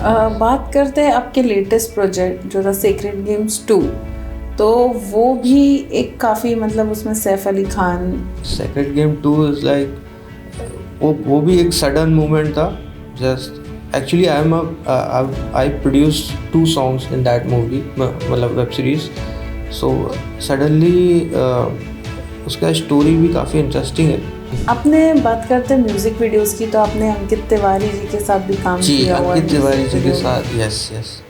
बात करते हैं आपके लेटेस्ट प्रोजेक्ट जो था सेक्रेड गेम्स 2। तो वो भी एक काफ़ी मतलब उसमें Saif Ali Khan. Sacred game 2 is like वो भी एक सडन मूवमेंट था। Just actually I produce 2 songs in that movie, मतलब वेब सीरीज। सो सडनली उसका स्टोरी भी काफ़ी इंटरेस्टिंग है। आपने बात करते हैं म्यूज़िक वीडियोस की, तो आपने अंकित तिवारी जी के साथ भी काम जी, किया हुआ है। अंकित तिवारी जी के साथ, यस।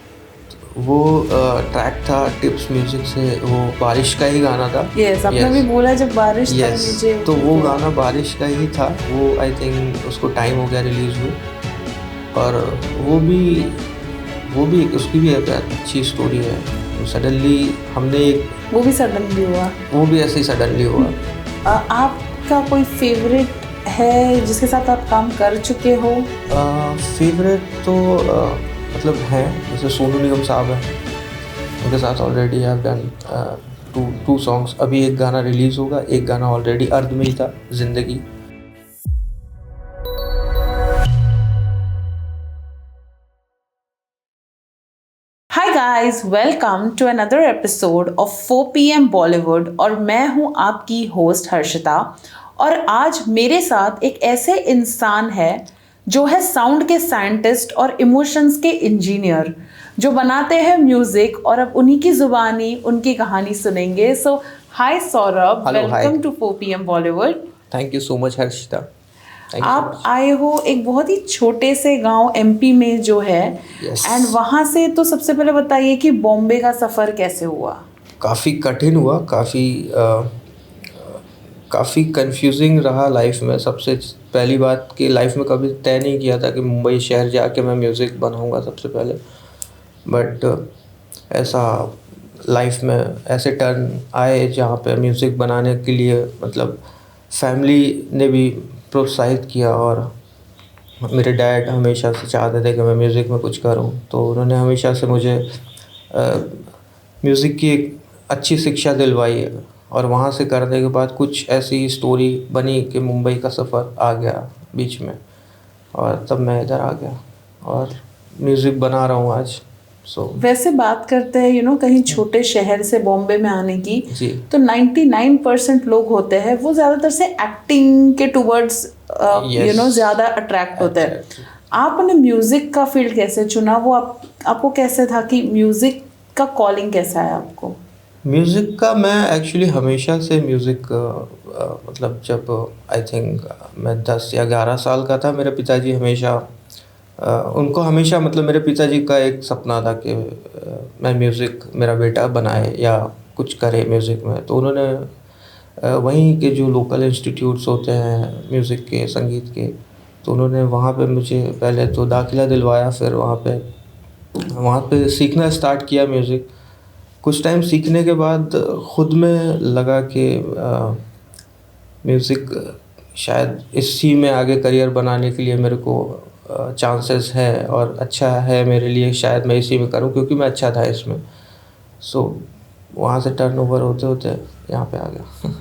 वो ट्रैक था टिप्स म्यूजिक से, वो बारिश का ही गाना था। यस, आपने भी बोला जब बारिश तब यस, नीचे तो वो गाना बारिश का ही था। वो आई थिंक उसको टाइम हो गया रिलीज हुए। और वो भी उसकी भी एक अच्छी स्टोरी है। तो सडनली हमने एक वो भी सडनली हुआ। वो भी ऐसे ही सडनली हुआ। आपका कोई फेवरेट है जिसके साथ आप काम कर चुके हो? फेवरेट तो मतलब हैं, जैसे सोनू निगम साहब हैं, उनके साथ already I have done two songs. अभी एक गाना रिलीज़ होगा, एक गाना ऑलरेडी अर्ध में ही था, जिंदगी। Hi guys, welcome to another episode of 4 PM Bollywood. और मैं हूं आपकी होस्ट हर्षिता। और आज मेरे साथ एक ऐसे इंसान है जो है साउंड के साइंटिस्ट और इमोशंस के इंजीनियर, जो बनाते हैं म्यूजिक, और अब उन्हीं की जुबानी उनकी कहानी सुनेंगे। So hi Saurabh, welcome to 4 PM Bollywood. Thank you so much Harshita. आप आए हो एक बहुत ही छोटे से गांव एमपी में जो है, एंड वहाँ से, तो सबसे पहले बताइए कि बॉम्बे का सफ़र कैसे हुआ? काफ़ी कठिन हुआ, काफ़ी कंफ्यूजिंग रहा लाइफ में। सबसे पहली बात कि लाइफ में कभी तय नहीं किया था कि मुंबई शहर जाके मैं म्यूज़िक बनाऊंगा सबसे पहले। बट ऐसा लाइफ में ऐसे टर्न आए जहाँ पे म्यूज़िक बनाने के लिए मतलब फैमिली ने भी प्रोत्साहित किया। और मेरे डैड हमेशा से चाहते थे कि मैं म्यूज़िक में कुछ करूं, तो उन्होंने हमेशा से मुझे म्यूज़िक की एक अच्छी शिक्षा दिलवाई। और वहाँ से करने के बाद कुछ ऐसी स्टोरी बनी कि मुंबई का सफ़र आ गया बीच में, और तब मैं इधर आ गया और म्यूज़िक बना रहा हूँ आज। वैसे बात करते हैं कहीं छोटे शहर से बॉम्बे में आने की, जी, तो 99% लोग होते हैं वो ज़्यादातर से एक्टिंग के टूवर्ड्स ज़्यादा अट्रैक्ट होते हैं। आपने म्यूज़िक का फील्ड कैसे चुना? वो आपको कैसे था कि म्यूज़िक का कॉलिंग कैसा है आपको? म्यूज़िक का मैं एक्चुअली हमेशा से म्यूज़िक मतलब जब आई थिंक मैं 10 या 11 साल का था, मेरे पिताजी हमेशा उनको हमेशा मतलब मेरे पिताजी का एक सपना था कि मैं म्यूज़िक, मेरा बेटा बनाए या कुछ करे म्यूज़िक में। तो उन्होंने वहीं के जो लोकल इंस्टीट्यूट्स होते हैं म्यूज़िक के, संगीत के, तो उन्होंने वहाँ पे मुझे पहले तो दाखिला दिलवाया। फिर वहाँ पे सीखना स्टार्ट किया म्यूज़िक। कुछ टाइम सीखने के बाद ख़ुद में लगा कि म्यूज़िक शायद इसी में आगे करियर बनाने के लिए मेरे को चांसेस है और अच्छा है मेरे लिए, शायद मैं इसी में करूं क्योंकि मैं अच्छा था इसमें। सो वहाँ से टर्नओवर होते होते यहाँ पे आ गया।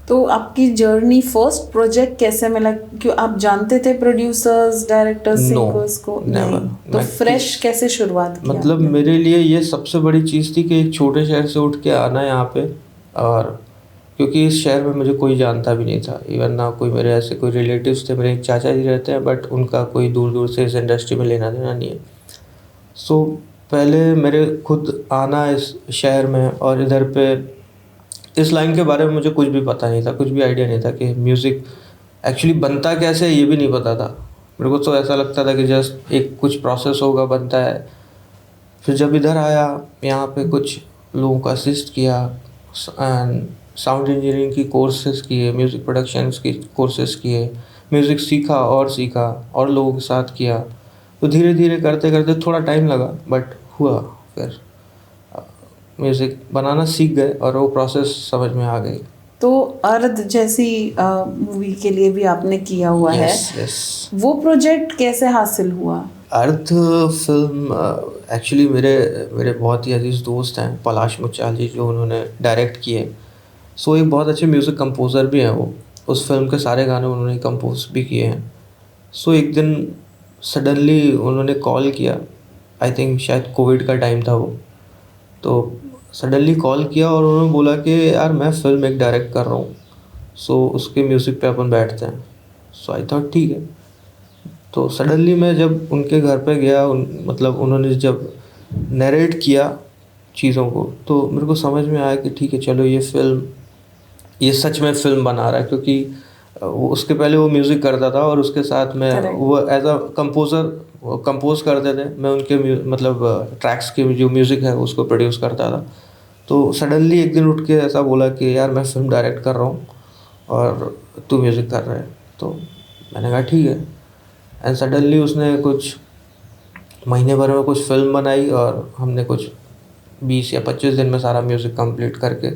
तो आपकी जर्नी, फर्स्ट प्रोजेक्ट कैसे मिला? क्यों आप जानते थे प्रोड्यूसर्स, डायरेक्टर्स, सिंगर्स को? नेवर। तो फ्रेश कैसे शुरुआत किया? मतलब मेरे लिए ये सबसे बड़ी चीज़ थी कि एक छोटे शहर से उठ के आना यहाँ पे, और क्योंकि इस शहर में मुझे कोई जानता भी नहीं था। इवन ना कोई मेरे ऐसे कोई रिलेटिव्स थे। मेरे एक चाचा जी रहते हैं, बट उनका कोई दूर दूर से इस इंडस्ट्री में लेना देना नहीं है। सो पहले मेरे खुद आना इस शहर में, और इधर पे इस लाइन के बारे में मुझे कुछ भी पता नहीं था, कुछ भी आइडिया नहीं था कि म्यूज़िक एक्चुअली बनता कैसे है, ये भी नहीं पता था मेरे को। तो ऐसा लगता था कि जस्ट एक कुछ प्रोसेस होगा, बनता है। फिर जब इधर आया, यहाँ पे कुछ लोगों को असिस्ट किया, एंड साउंड इंजीनियरिंग की कोर्सेज़ किए, म्यूज़िक प्रोडक्शंस की कोर्सेज़ किए, म्यूज़िक सीखा और लोगों के साथ किया। तो धीरे धीरे करते करते थोड़ा टाइम लगा, बट हुआ। फिर म्यूज़िक बनाना सीख गए और वो प्रोसेस समझ में आ गई। तो अर्ध जैसी मूवी के लिए भी आपने किया हुआ है। यस। वो प्रोजेक्ट कैसे हासिल हुआ? अर्थ फिल्म एक्चुअली मेरे बहुत ही अजीज़ दोस्त हैं पलाश मुच्छाल जी, जो उन्होंने डायरेक्ट किए। सो एक बहुत अच्छे म्यूज़िक कंपोज़र भी हैं वो। उस फिल्म के सारे गाने उन्होंने कंपोज भी किए हैं। सो एक दिन सडनली उन्होंने कॉल किया आई थिंक शायद कोविड का टाइम था वो। तो सडनली कॉल किया और उन्होंने बोला कि यार मैं फ़िल्म एक डायरेक्ट कर रहा हूँ, सो उसके म्यूज़िक पे अपन बैठते हैं। सो आई थॉट ठीक है। तो सडनली मैं जब उनके घर पे गया, मतलब उन्होंने जब नरेट किया चीज़ों को, तो मेरे को समझ में आया कि ठीक है चलो ये सच में फ़िल्म बना रहा है, क्योंकि वो उसके पहले वो म्यूज़िक करता था और उसके साथ में Correct. वो एज अ कंपोज़र कंपोज करते थे। मैं उनके मतलब ट्रैक्स के जो म्यूज़िक है उसको प्रोड्यूस करता था। तो सडनली एक दिन उठ के ऐसा बोला कि यार मैं फ़िल्म डायरेक्ट कर रहा हूँ और तू म्यूज़िक कर रहा है। तो मैंने कहा ठीक है। एंड सडनली उसने कुछ महीने भर में कुछ फ़िल्म बनाई और हमने कुछ 20 या 25 दिन में सारा म्यूज़िक कंप्लीट करके,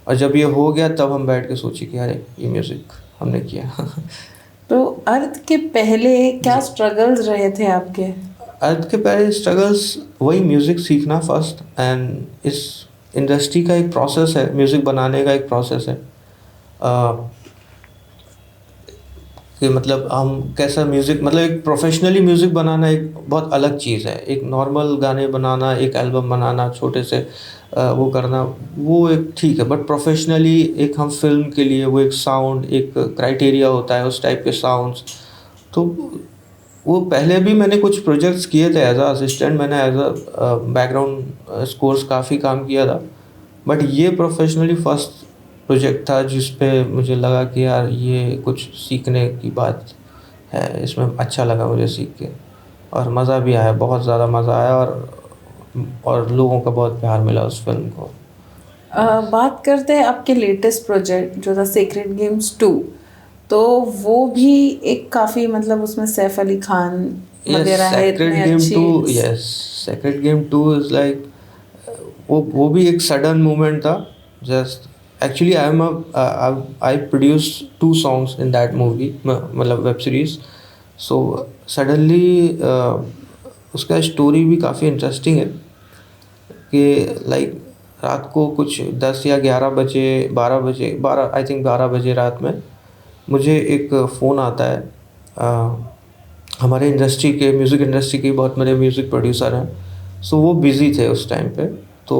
और जब ये हो गया तब हम बैठ के सोचे कि अरे ये म्यूज़िक हमने किया। तो अर्थ के पहले क्या स्ट्रगल्स रहे थे आपके? अर्थ के पहले स्ट्रगल्स वही म्यूज़िक सीखना फर्स्ट, एंड इस इंडस्ट्री का एक प्रोसेस है, म्यूज़िक बनाने का एक प्रोसेस है कि मतलब हम कैसा म्यूज़िक, मतलब एक प्रोफेशनली म्यूज़िक बनाना एक बहुत अलग चीज़ है। एक नॉर्मल गाने बनाना, एक एल्बम बनाना, छोटे से वो करना, वो एक ठीक है, बट प्रोफेशनली एक हम फिल्म के लिए वो एक साउंड, एक क्राइटेरिया होता है उस टाइप के साउंड्स। तो वो पहले भी मैंने कुछ प्रोजेक्ट्स किए थे एज अ असिस्टेंट, मैंने एज अ बैकग्राउंड स्कोर्स काफ़ी काम किया था, बट ये प्रोफेशनली फर्स्ट प्रोजेक्ट था जिस पे मुझे लगा कि यार ये कुछ सीखने की बात है, इसमें अच्छा लगा मुझे सीख के, और मज़ा भी आया, बहुत ज़्यादा मज़ा आया, और लोगों का बहुत प्यार मिला उस फिल्म को। बात करते हैं आपके लेटेस्ट प्रोजेक्ट जो था सेक्रेड गेम्स 2। तो वो भी एक काफ़ी, मतलब उसमें सैफ अली खान वगैरह है, इतने अच्छी। Yes, sacred game 2 is like, वो भी एक सडन मोमेंट था। Just actually I produce 2 songs in that movie, मतलब वेब सीरीज़। सो सडनली उसका स्टोरी भी काफ़ी इंटरेस्टिंग है कि लाइक रात को कुछ 10 या 11 बजे, 12 बजे, 12 आई थिंक 12 बजे रात में मुझे एक फ़ोन आता है। हमारे इंडस्ट्री के, म्यूज़िक इंडस्ट्री के बहुत बड़े म्यूज़िक प्रोड्यूसर हैं, सो वो बिज़ी थे उस टाइम पे। तो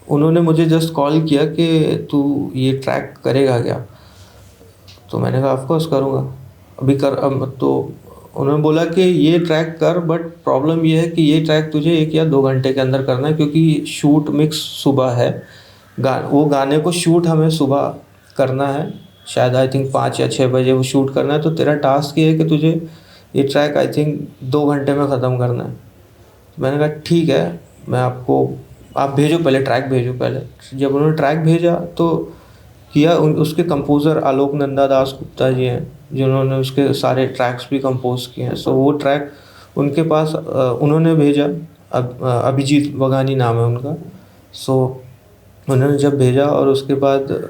उन्होंने मुझे जस्ट कॉल किया कि तू ये ट्रैक करेगा क्या? तो मैंने कहा ऑफ कोर्स करूँगा, अभी कर। अब तो उन्होंने बोला कि ये ट्रैक कर, बट प्रॉब्लम ये है कि ये ट्रैक तुझे 1 या 2 घंटे के अंदर करना है, क्योंकि शूट मिक्स सुबह है। वो गाने को शूट हमें सुबह करना है, शायद आई थिंक 5 या 6 बजे वो शूट करना है। तो तेरा टास्क ये है कि तुझे ये ट्रैक आई थिंक 2 घंटे में ख़त्म करना है। तो मैंने कहा ठीक है, मैं आपको, आप भेजो पहले, ट्रैक भेजो पहले। जब उन्होंने ट्रैक भेजा तो किया, उसके कंपोज़र आलोक नंदा दास गुप्ता जी हैं, जिन्होंने उसके सारे ट्रैक्स भी कंपोज किए हैं। सो वो ट्रैक उनके पास उन्होंने भेजा, अभिजीत वघानी नाम है उनका। सो उन्होंने जब भेजा और उसके बाद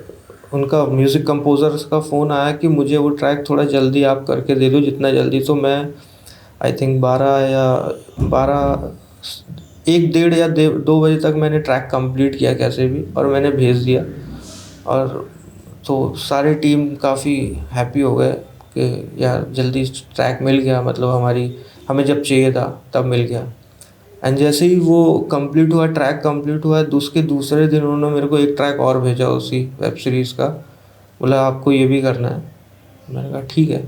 उनका म्यूज़िक कंपोज़र्स का फ़ोन आया कि मुझे वो ट्रैक थोड़ा जल्दी आप करके दे दो, जितना जल्दी। तो मैं आई थिंक 1 डेढ़ या 2 बजे तक मैंने ट्रैक कंप्लीट किया कैसे भी, और मैंने भेज दिया। और तो सारी टीम काफ़ी हैप्पी हो गए कि यार जल्दी ट्रैक मिल गया, मतलब हमें जब चाहिए था तब मिल गया। एंड जैसे ही वो कंप्लीट हुआ, ट्रैक कंप्लीट हुआ, उसके दूसरे दिन उन्होंने मेरे को एक ट्रैक और भेजा उसी वेब सीरीज़ का, बोला आपको ये भी करना है। मैंने कहा ठीक है।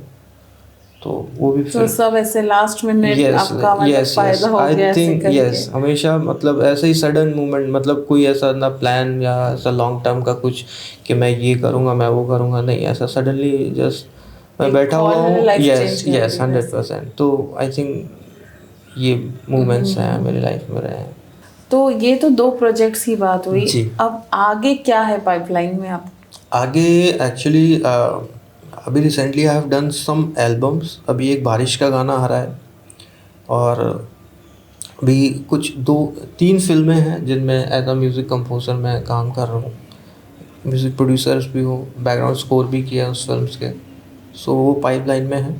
तो वो भी तो फिर सब ऐसे लास्ट मिनट आपका मतलब फायदा हो आई गया ऐसे थिंक करके? यस, हमेशा मतलब ऐसे ही सडन मूवमेंट, मतलब कोई ऐसा ना प्लान या ऐसा लॉन्ग टर्म का कुछ कि मैं ये करूँगा, मैं वो करूँगा, नहीं, ऐसा सडनली जस्ट मैं एक बैठा हुआ call ने हूँ। life यस change कर यस, दी वैसे। 100%। तो आई थिंक ये मूवमेंट्स हैं मेरी लाइफ में रहे हैं। तो ये तो 2 प्रोजेक्ट्स की बात हुई। जी। अब आगे क्या है पाइपलाइन में आप? आगे एक्चुअली अभी recently I have done some albums. अभी एक बारिश का गाना आ रहा है, और अभी कुछ 2-3 फिल्में हैं जिनमें एज अ म्यूज़िक कंपोज़र मैं काम कर रहा हूँ। म्यूज़िक प्रोड्यूसर्स भी हूँ, बैकग्राउंड स्कोर भी किया है उस फिल्म्स के। सो वो पाइपलाइन में है।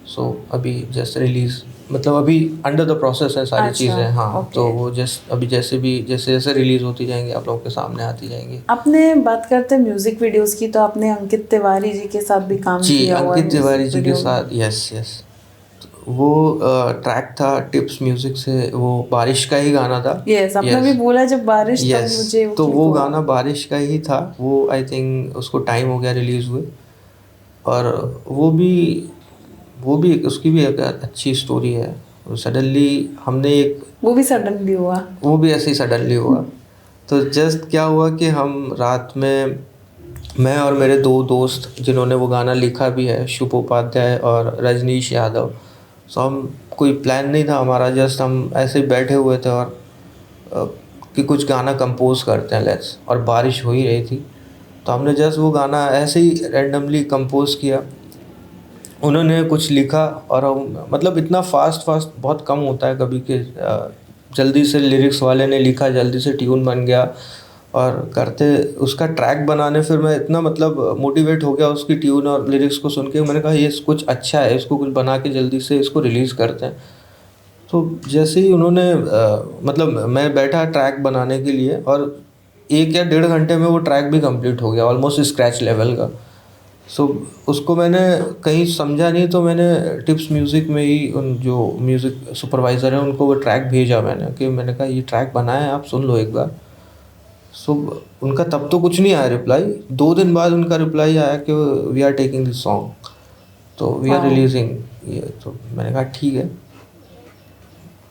सो अभी जस्ट रिलीज़, मतलब अभी अंडर द प्रोसेस है सारी अच्छा, चीज़ें। हाँ, ओके। तो वो अभी जैसे जैसे रिलीज़ होती जाएंगी आप लोगों के सामने आती जाएंगी। आपने बात करते हैं म्यूजिक वीडियोस की, तो आपने अंकित तिवारी जी के साथ भी काम जी, किया हुआ है अंकित तिवारी म्यूजिक जी के वीडियो में। साथ, यस यस। वो ट्रैक था टिप्स म्यूजिक से, वो बारिश का ही गाना था। यस, आपने भी बोला जब बारिश तब यस, मुझे तो क्लिक वो हुआ। गाना बारिश का ही था। वो आई थिंक उसको टाइम हो गया रिलीज़ हुए। और वो भी उसकी भी एक अच्छी स्टोरी है। सडनली हमने एक वो भी सडनली हुआ। वो भी ऐसे ही सडनली हुआ। तो जस्ट क्या हुआ कि हम रात में, मैं और मेरे दो दोस्त जिन्होंने वो गाना लिखा भी है, शुभ उपाध्याय और रजनीश यादव। सो हम, कोई प्लान नहीं था हमारा, जस्ट हम ऐसे ही बैठे हुए थे और अ, कि कुछ गाना कंपोज करते हैं लेट्स, और बारिश हो ही रही थी। तो हमने जस्ट वो गाना ऐसे ही रैंडमली कंपोज किया। उन्होंने कुछ लिखा और हम, मतलब इतना फास्ट फास्ट बहुत कम होता है कभी कि जल्दी से लिरिक्स वाले ने लिखा, जल्दी से ट्यून बन गया और करते उसका ट्रैक बनाने, फिर मैं इतना मतलब मोटिवेट हो गया उसकी ट्यून और लिरिक्स को सुन के। मैंने कहा ये कुछ अच्छा है, इसको कुछ बना के जल्दी से इसको रिलीज़ करते हैं। तो जैसे ही उन्होंने मतलब मैं बैठा ट्रैक बनाने के लिए, और 1 या 1.5 घंटे में वो ट्रैक भी कंप्लीट हो गया, ऑलमोस्ट स्क्रैच लेवल का। सो उसको मैंने कहीं समझा नहीं, तो मैंने टिप्स म्यूज़िक में ही उन जो म्यूज़िक सुपरवाइज़र हैं उनको वो ट्रैक भेजा मैंने कहा ये ट्रैक बनाया है, आप सुन लो एक बार। सो उनका तब तो कुछ नहीं आया रिप्लाई। 2 दिन बाद उनका रिप्लाई आया कि we are taking this song, तो वी आर वाह। रिलीजिंग ये। तो मैंने कहा ठीक है।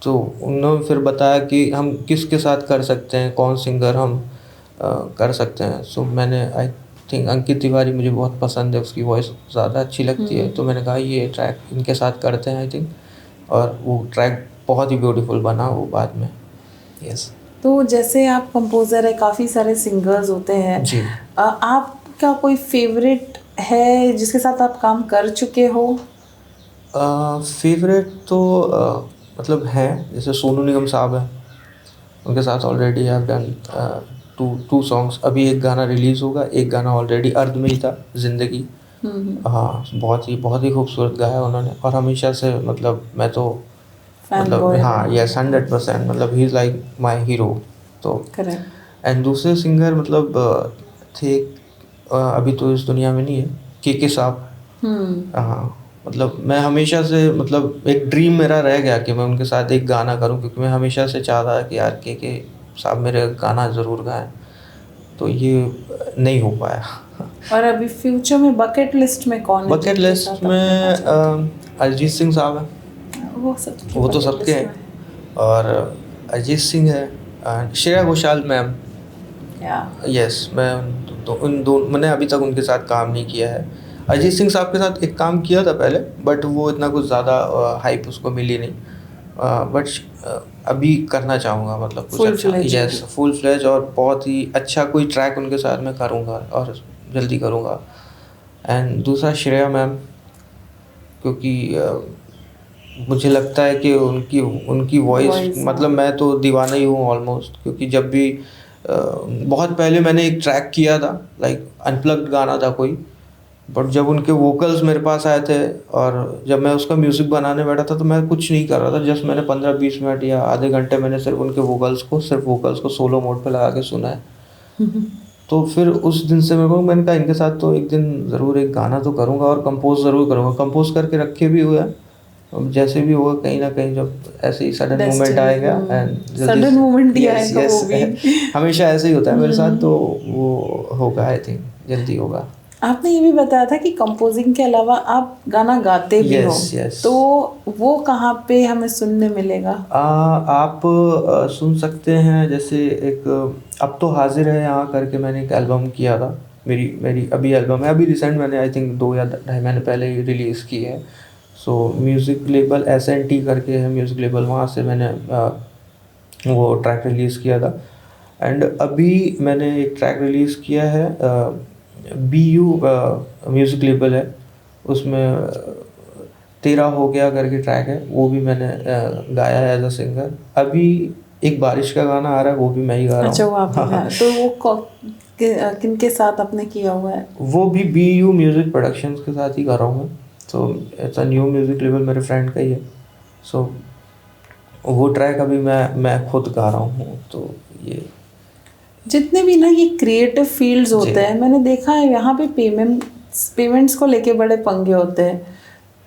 तो उन्होंने फिर बताया कि हम किसके साथ कर सकते हैं, कौन सिंगर हम कर सकते हैं। सो मैंने आई थिंक अंकित तिवारी मुझे बहुत पसंद है, उसकी वॉइस ज़्यादा अच्छी लगती है। तो मैंने कहा ये ट्रैक इनके साथ करते हैं आई थिंक, और वो ट्रैक बहुत ही ब्यूटीफुल बना वो बाद में। यस तो जैसे आप कंपोज़र है, काफ़ी सारे सिंगर्स होते हैं, जी। आपका कोई फेवरेट है जिसके साथ आप काम कर चुके हो? फेवरेट तो मतलब हैं, जैसे सोनू निगम साहब हैं, उनके साथ already I have done two songs. अभी एक गाना रिलीज़ होगा, एक गाना ऑलरेडी अर्ध में ही था, ज़िंदगी। हाँ, बहुत ही खूबसूरत गाया उन्होंने, और हमेशा से मतलब मैं तो फैन मतलब बॉय हाँ, रहे। यस 100%, मतलब he is like my hero. तो करेक्ट। एंड दूसरे सिंगर मतलब थे, अभी तो इस दुनिया में नहीं है, के साहब। हाँ, मतलब मैं हमेशा से, मतलब एक ड्रीम मेरा रह गया कि मैं उनके साथ एक गाना करूं, क्योंकि मैं हमेशा से चाहता था कि यार के साहब मेरे गाना ज़रूर गाएं। तो ये नहीं हो पाया। और अभी फ्यूचर में बकेट लिस्ट में कौन है बकेट जिनके लिस्ट साथ आप करना में चाहते अरिजीत सिंह साहब हैं। हैं? वो सबके वो तो बकेट सबके लिस्ट हैं। में और अरिजीत सिंह है, श्रेया घोषाल मैम। है। या यस, मैं उन दो मैंने अभी तक उनके साथ काम नहीं किया है। अरिजीत सिंह साहब के साथ एक काम किया था पहले, बट वो इतना कुछ ज़्यादा हाइप उसको मिली नहीं। बट अभी करना चाहूँगा, मतलब कुछ फुल अच्छा। फ्लेज। यस, फुल फ्लेज, और बहुत ही अच्छा कोई ट्रैक उनके साथ मैं करूँगा, और जल्दी करूँगा। एंड दूसरा श्रेया मैम, क्योंकि मुझे लगता है कि उनकी उनकी वॉइस, वॉइस मतलब मैं तो दीवाना ही हूँ ऑलमोस्ट। क्योंकि जब भी बहुत पहले मैंने एक ट्रैक किया था, लाइक अनप्लग्ड गाना था कोई, बट जब उनके वोकल्स मेरे पास आए थे और जब मैं उसका म्यूज़िक बनाने बैठा था, तो मैं कुछ नहीं कर रहा था, जस्ट मैंने 15-20 मिनट या आधे घंटे मैंने सिर्फ उनके वोकल्स को सोलो मोड पे लगा के सुना है। तो फिर उस दिन से मैंने कहा इनके साथ तो एक दिन ज़रूर एक गाना तो करूँगा, और कंपोज ज़रूर करूँगा। कंपोज करके रखे भी हुए हैं, अब जैसे भी होगा कहीं ना कहीं जब ऐसे ही सडन मोमेंट आएगा एंड जल्दी सडन से। मोमेंट ही यस आएगा वो यस भी। हमेशा ऐसे ही होता है मेरे साथ, तो वो होगा आई थिंक, जल्दी होगा। आपने ये भी बताया था कि कंपोजिंग के अलावा आप गाना गाते भी हो, यस यस। तो वो कहाँ पे हमें सुनने मिलेगा? आप सुन सकते हैं, जैसे एक अब तो हाजिर है यहाँ करके मैंने एक एल्बम किया था। मेरी मेरी अभी एल्बम है, अभी रिसेंट मैंने आई थिंक 2 या 2.5 महीने पहले ही रिलीज़ की है। सो म्यूज़िक लेबल SNT करके है म्यूज़िक लेबल, वहाँ से मैंने वो ट्रैक रिलीज़ किया था। एंड अभी मैंने एक ट्रैक रिलीज़ किया है, BU म्यूज़िक लेबल है, उसमें तेरा हो गया करके ट्रैक है, वो भी मैंने गाया है एज अ सिंगर। अभी एक बारिश का गाना आ रहा है, वो भी मैं ही गा रहा अच्छा, हूँ। वो आप ही गा, तो वो किनके साथ आपने किया हुआ है? वो भी BU म्यूज़िक प्रोडक्शंस के साथ ही कर रहा हूँ मैं। तो it's a new music label, मेरे फ्रेंड का ही है। सो वो ट्रैक अभी मैं खुद गा रहा हूँ। तो ये जितने भी ना ये क्रिएटिव फील्ड्स जी। होते हैं, मैंने देखा है यहाँ पे पेमेंट्स को लेके बड़े पंगे होते हैं।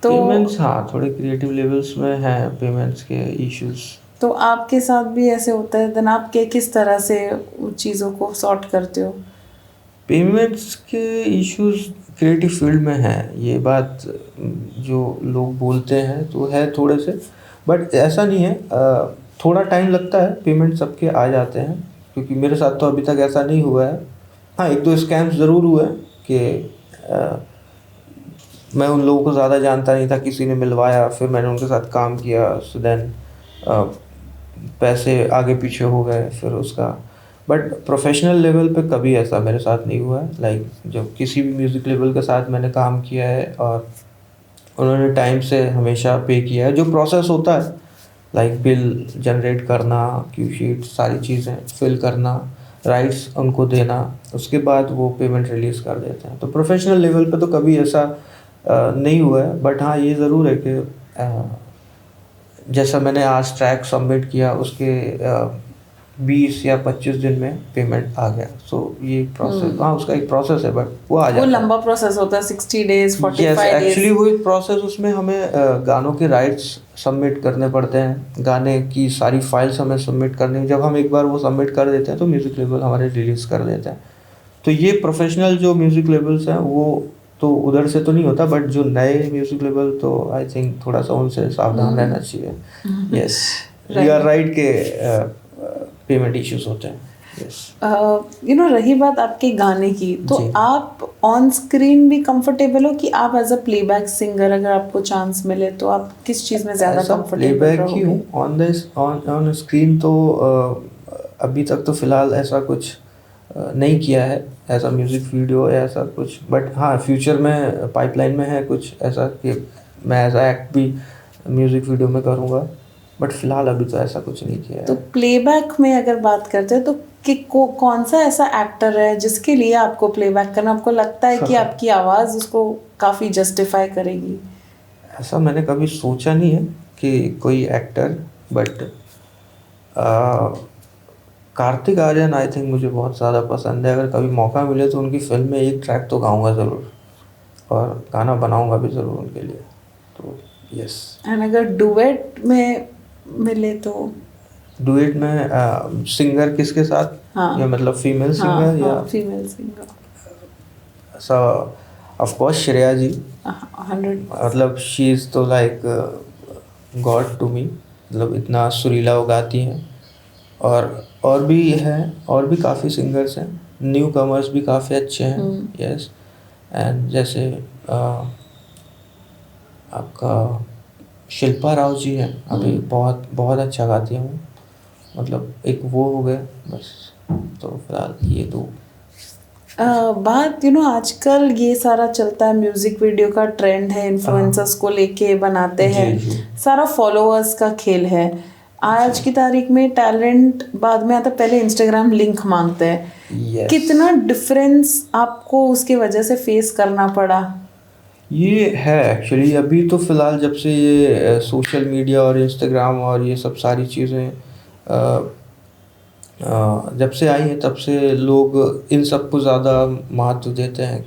तो पेमेंट्स, हाँ, थोड़े क्रिएटिव लेवल्स में हैं पेमेंट्स के इश्यूज। तो आपके साथ भी ऐसे होता है, देन आप किस तरह से उन चीज़ों को सॉर्ट करते हो? पेमेंट्स के इश्यूज क्रिएटिव फील्ड में हैं, ये बात जो लोग बोलते हैं तो है थोड़े से, बट ऐसा नहीं है। थोड़ा टाइम लगता है, पेमेंट सबके आ जाते हैं, क्योंकि मेरे साथ तो अभी तक ऐसा नहीं हुआ है। हाँ, एक दो स्कैम्स ज़रूर हुए हैं कि मैं उन लोगों को ज़्यादा जानता नहीं था, किसी ने मिलवाया, फिर मैंने उनके साथ काम किया, सो देन पैसे आगे पीछे हो गए फिर उसका। बट प्रोफेशनल लेवल पे कभी ऐसा मेरे साथ नहीं हुआ है। लाइक जब किसी भी म्यूज़िक लेवल के साथ मैंने काम किया है और उन्होंने टाइम से हमेशा पे किया है, जो प्रोसेस होता है लाइक बिल जनरेट करना, क्यू शीट, सारी चीज़ें फिल करना, राइट्स उनको देना, उसके बाद वो पेमेंट रिलीज़ कर देते हैं। तो प्रोफेशनल लेवल पे तो कभी ऐसा नहीं हुआ है। बट हाँ, ये ज़रूर है कि जैसा मैंने आज ट्रैक सबमिट किया, उसके 20 या 25 दिन में पेमेंट आ गया। सो ये प्रोसेस, हाँ, उसका एक प्रोसेस है, बट वो आ वो जाता है। लंबा प्रोसेस होता है, 60 डेज, 45 यस, डेज। एक्चुअली वो एक प्रोसेस, उसमें हमें गानों के राइट्स सबमिट करने पड़ते हैं, गाने की सारी फाइल्स हमें सबमिट करनी। जब हम एक बार वो सबमिट कर देते हैं तो म्यूज़िक लेबल हमारे रिलीज़ कर देते हैं। तो ये प्रोफेशनल जो म्यूज़िक लेबल्स हैं वो तो उधर से तो नहीं होता, बट जो नए म्यूज़िक लेबल, तो आई थिंक थोड़ा सा उनसे सावधान रहना चाहिए। यस, यू आर राइट के पेमेंट इश्यूज होते हैं। यस। रही बात आपके गाने की, तो जी। आप ऑन स्क्रीन भी कंफर्टेबल हो कि आप एज अ प्लेबैक सिंगर, अगर आपको चांस मिले तो आप किस चीज़ में ज़्यादा कंफर्टेबल प्लेबैक ही रहोगे? हूँ। ऑन स्क्रीन तो अभी तक तो फ़िलहाल ऐसा कुछ नहीं किया है, ऐसा म्यूज़िक वीडियो या ऐसा कुछ। बट हाँ, फ्यूचर में पाइपलाइन में है कुछ ऐसा कि मैं एज एक्ट भी म्यूज़िक वीडियो में करूँगा, बट फ़िलहाल अभी तो ऐसा कुछ नहीं किया तो है। प्लेबैक में अगर बात करते हैं तो कौन सा ऐसा एक्टर है जिसके लिए आपको प्लेबैक करना, आपको लगता है कि आपकी आवाज़ उसको काफ़ी जस्टिफाई करेगी? ऐसा मैंने कभी सोचा नहीं है कि कोई actor, but Kartik Aaryan I think मुझे बहुत ज़्यादा पसंद है। अगर कभी मौका मिले तो उनकी फिल्म में एक ट्रैक तो गाऊंगा ज़रूर, और गाना बनाऊंगा भी ज़रूर उनके लिए। तो यस। एंड अगर डुएट में मिले तो? डुएट में सिंगर किसके साथ? हाँ, या मतलब फीमेल सिंगर या फीमेल सिंगर? ऐसा? ऑफ कोर्स श्रेया जी। 100। मतलब शी इज़ तो लाइक गॉड टू मी। मतलब इतना सुरीला वो गाती हैं। और भी हैं, और भी काफ़ी सिंगर्स हैं, न्यू कमर्स भी काफ़ी अच्छे हैं। यस। एंड जैसे आपका शिल्पा राव जी हैं, अभी बहुत बहुत अच्छा गाती हैं वो। मतलब एक वो हो गए बस। तो फिलहाल ये दो। बात आजकल ये सारा चलता है, म्यूजिक वीडियो का ट्रेंड है, इन्फ्लुएंसर्स को लेके बनाते जी, हैं, जी। सारा फॉलोअर्स का खेल है। आज की तारीख में टैलेंट बाद में आता है, पहले इंस्टाग्राम लिंक मांगते हैं। यस। कितना डिफरेंस आपको उसके वजह से फेस करना पड़ा? ये है एक्चुअली, अभी तो फ़िलहाल जब से ये सोशल मीडिया और इंस्टाग्राम और ये सब सारी चीज़ें जब से आई हैं, तब से लोग इन सब को ज़्यादा महत्व देते हैं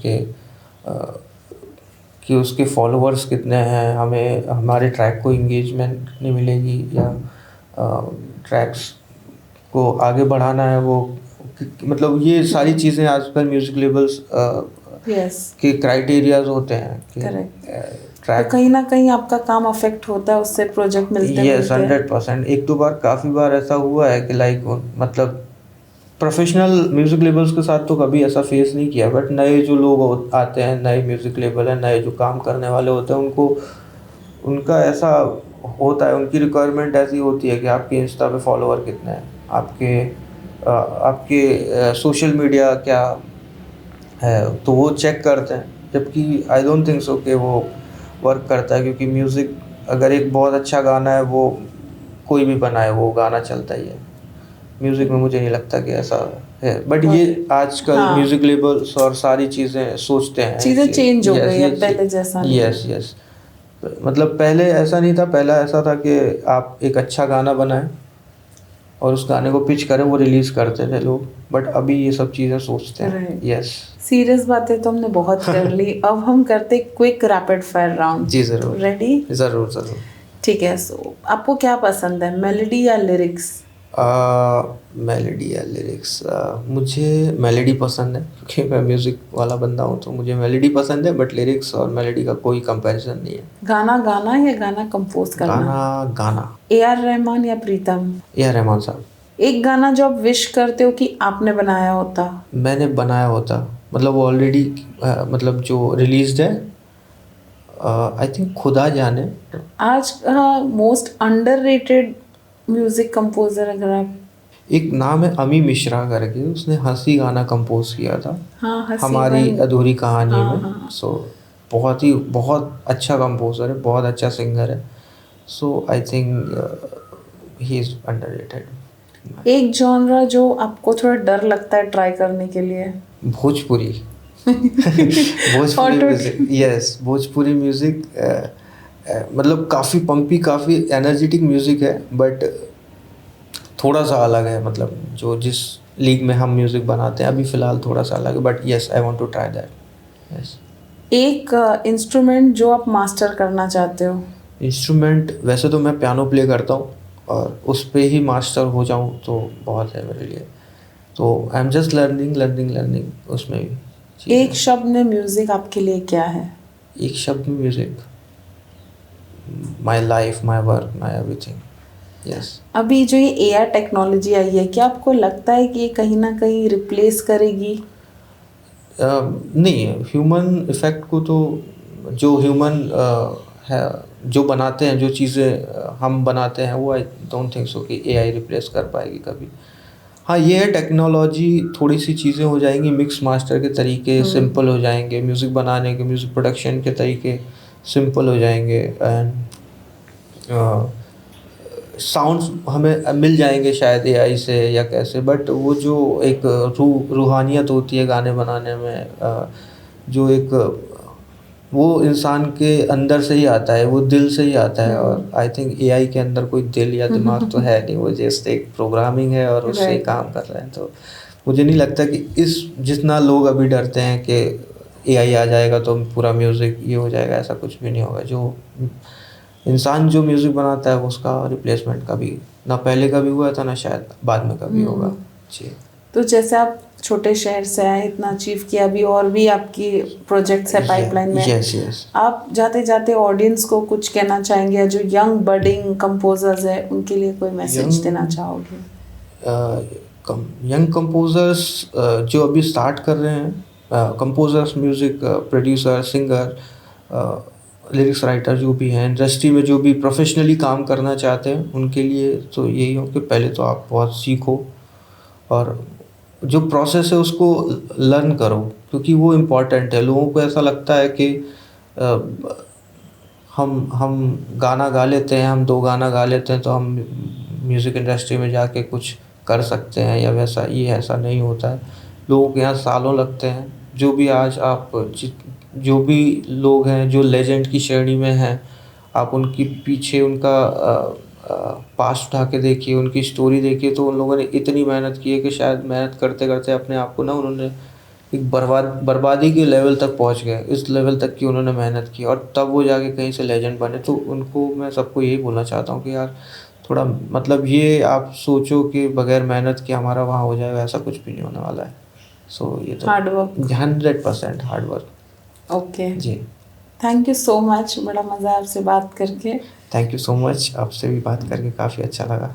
कि उसके फॉलोअर्स कितने हैं, हमें हमारे ट्रैक को इंगेजमेंट नहीं मिलेगी, या ट्रैक्स को आगे बढ़ाना है वो। मतलब ये सारी चीज़ें आजकल म्यूज़िक लेबल्स यस, के क्राइटेरियाज होते हैं कि करेक्ट। तो ट्रैक। कहीं ना कहीं आपका काम अफेक्ट होता है उससे, प्रोजेक्ट मिलते यस, मिलते 100%। एक दो बार, काफ़ी बार ऐसा हुआ है कि लाइक मतलब प्रोफेशनल म्यूज़िक लेबल्स के साथ तो कभी ऐसा फेस नहीं किया, बट नए जो लोग आते हैं, नए म्यूज़िक लेबल हैं, नए जो काम करने वाले होते हैं, उनको उनका ऐसा होता है, उनकी रिक्वायरमेंट ऐसी होती है कि आपके इंस्टा पे फॉलोअर कितने हैं, आपके सोशल मीडिया क्या है, तो वो चेक करते हैं। जबकि आई डोंट थिंक सो कि वो वर्क करता है, क्योंकि म्यूज़िक अगर एक बहुत अच्छा गाना है, वो कोई भी बनाए वो गाना चलता ही है। म्यूज़िक में मुझे नहीं लगता कि ऐसा है, बट ये आजकल हाँ। म्यूज़िक लेबल्स और सारी चीज़ें सोचते हैं, चीज़ें चेंज हो यस, गई, अब ये पहले जैसा नहीं। Yes, yes. मतलब पहले ऐसा नहीं था, पहले ऐसा था कि आप एक अच्छा गाना बनाएं और उस गाने को पिच करें, वो रिलीज करते थे लोग, बट अभी ये सब चीज़ें सोचते हैं। Right. यस। सीरियस बातें तो हमने बहुत कर ली, अब हम करते क्विक रैपिड फायर राउंड। जी ज़रूर। रेडी? ज़रूर ज़रूर। ठीक है, सो आपको क्या पसंद है, मेलोडी या लिरिक्स? मेलोडी या लिरिक्स? मुझे मेलोडी पसंद है, क्योंकि मैं म्यूज़िक वाला बंदा हूँ, तो मुझे मेलोडी पसंद है, बट लिरिक्स और मेलोडी का कोई कंपैरिजन नहीं है। गाना गाना या गाना कंपोज करना? गाना। A.R. रहमान या प्रीतम? A.R. रहमान साहब। एक गाना जो आप विश करते हो कि आपने बनाया होता? मैंने बनाया होता, मतलब वो ऑलरेडी मतलब जो रिलीज्ड है, आई थिंक खुदा जाने। आज मोस्ट अंडररेटेड म्यूजिक कंपोजर अगर आप? एक नाम है अमी मिश्रा करके, उसने हंसी गाना कंपोज किया था। हाँ, हंसी हमारी बन- अधूरी कहानी हाँ, में। हाँ। सो बहुत अच्छा कंपोजर है, बहुत अच्छा सिंगर है। So I think he is underrated. एक जॉनरा जो आपको थोड़ा डर लगता है ट्राई करने के लिए? Bhojpuri. Bhojpuri Auto- music, yes, Bhojpuri music मतलब काफ़ी पंपी, काफ़ी एनर्जेटिक म्यूजिक है, बट थोड़ा सा अलग है, मतलब जो जिस लीग में हम म्यूजिक बनाते हैं अभी फ़िलहाल थोड़ा सा अलग है, but yes, I want to try that. Yes. एक इंस्ट्रूमेंट जो आप मास्टर करना चाहते हो? इंस्ट्रूमेंट वैसे तो मैं पियानो प्ले करता हूँ, और उस पे ही मास्टर हो जाऊँ तो बहुत है मेरे लिए। तो आई एम जस्ट लर्निंग उसमें भी चीज़ें। एक शब्द में म्यूजिक आपके लिए क्या है? एक शब्द में music, my life, my work, my everything. Yes. अभी जो ये AR टेक्नोलॉजी आई है, क्या आपको लगता है कि ये कहीं ना कहीं रिप्लेस करेगी? नहीं, ह्यूमन इफ़ेक्ट को तो, जो ह्यूमन है, जो बनाते हैं, जो चीज़ें हम बनाते हैं, वो आई डोंट थिंक सो कि AI रिप्लेस कर पाएगी कभी। हाँ, ये है टेक्नोलॉजी, थोड़ी सी चीज़ें हो जाएंगी, मिक्स मास्टर के तरीके सिंपल हो जाएंगे, म्यूज़िक बनाने के, म्यूज़िक प्रोडक्शन के तरीके सिंपल हो जाएंगे, एंड साउंड्स हमें मिल जाएंगे शायद AI से या कैसे, बट वो जो एक रूहानियत होती है गाने बनाने में, जो एक वो इंसान के अंदर से ही आता है, वो दिल से ही आता है, और आई थिंक AI के अंदर कोई दिल या दिमाग तो है नहीं, वो जस्ट एक प्रोग्रामिंग है और उससे ही Right. काम कर रहे हैं। तो मुझे नहीं लगता कि इस जितना लोग अभी डरते हैं कि AI आ जाएगा तो पूरा म्यूज़िक ये हो जाएगा, ऐसा कुछ भी नहीं होगा। जो इंसान जो म्यूज़िक बनाता है, वो उसका रिप्लेसमेंट कभी ना पहले कभी हुआ था, ना शायद बाद में कभी होगा। जी। तो जैसे आप छोटे शहर से आए, इतना अचीव किया, अभी और भी आपकी प्रोजेक्ट्स है पाइपलाइन में। यस। आप जाते जाते ऑडियंस को कुछ कहना चाहेंगे, या जो यंग बडिंग कंपोजर्स है उनके लिए कोई मैसेज देना चाहोगे? यंग कंपोजर्स जो अभी स्टार्ट कर रहे हैं, composers, music producer, singer, lyrics writer जो भी हैं, इंडस्ट्री में जो भी प्रोफेशनली काम करना चाहते हैं, उनके लिए तो यही हो कि पहले तो आप बहुत सीखो, और जो प्रोसेस है उसको लर्न करो, क्योंकि वो इम्पॉर्टेंट है। लोगों को ऐसा लगता है कि हम गाना गा लेते हैं, हम 2 गाना गा लेते हैं तो हम म्यूज़िक इंडस्ट्री में जाके कुछ कर सकते हैं, या वैसा, ये ऐसा नहीं होता है। लोगों के यहाँ सालों लगते हैं। जो भी आज आप जो भी लोग हैं जो लेजेंड की श्रेणी में हैं, आप उनके पीछे उनका पास्ट उठा के देखिए, उनकी स्टोरी देखिए, तो उन लोगों ने इतनी मेहनत की है कि शायद मेहनत करते करते अपने आप को ना, उन्होंने एक बर्बादी के लेवल तक पहुंच गए, इस लेवल तक की उन्होंने मेहनत की, और तब वो जाके कहीं से लेजेंड बने। तो उनको मैं सबको यही बोलना चाहता हूँ कि यार थोड़ा, मतलब ये आप सोचो कि बगैर मेहनत के हमारा वहाँ हो जाएगा, ऐसा कुछ भी नहीं होने वाला है। सो ये तो hard work. 100% hard work. Okay जी, थैंक यू सो मच, बड़ा मज़ा आपसे बात करके। थैंक यू सो मच, आपसे भी बात करके काफ़ी अच्छा लगा।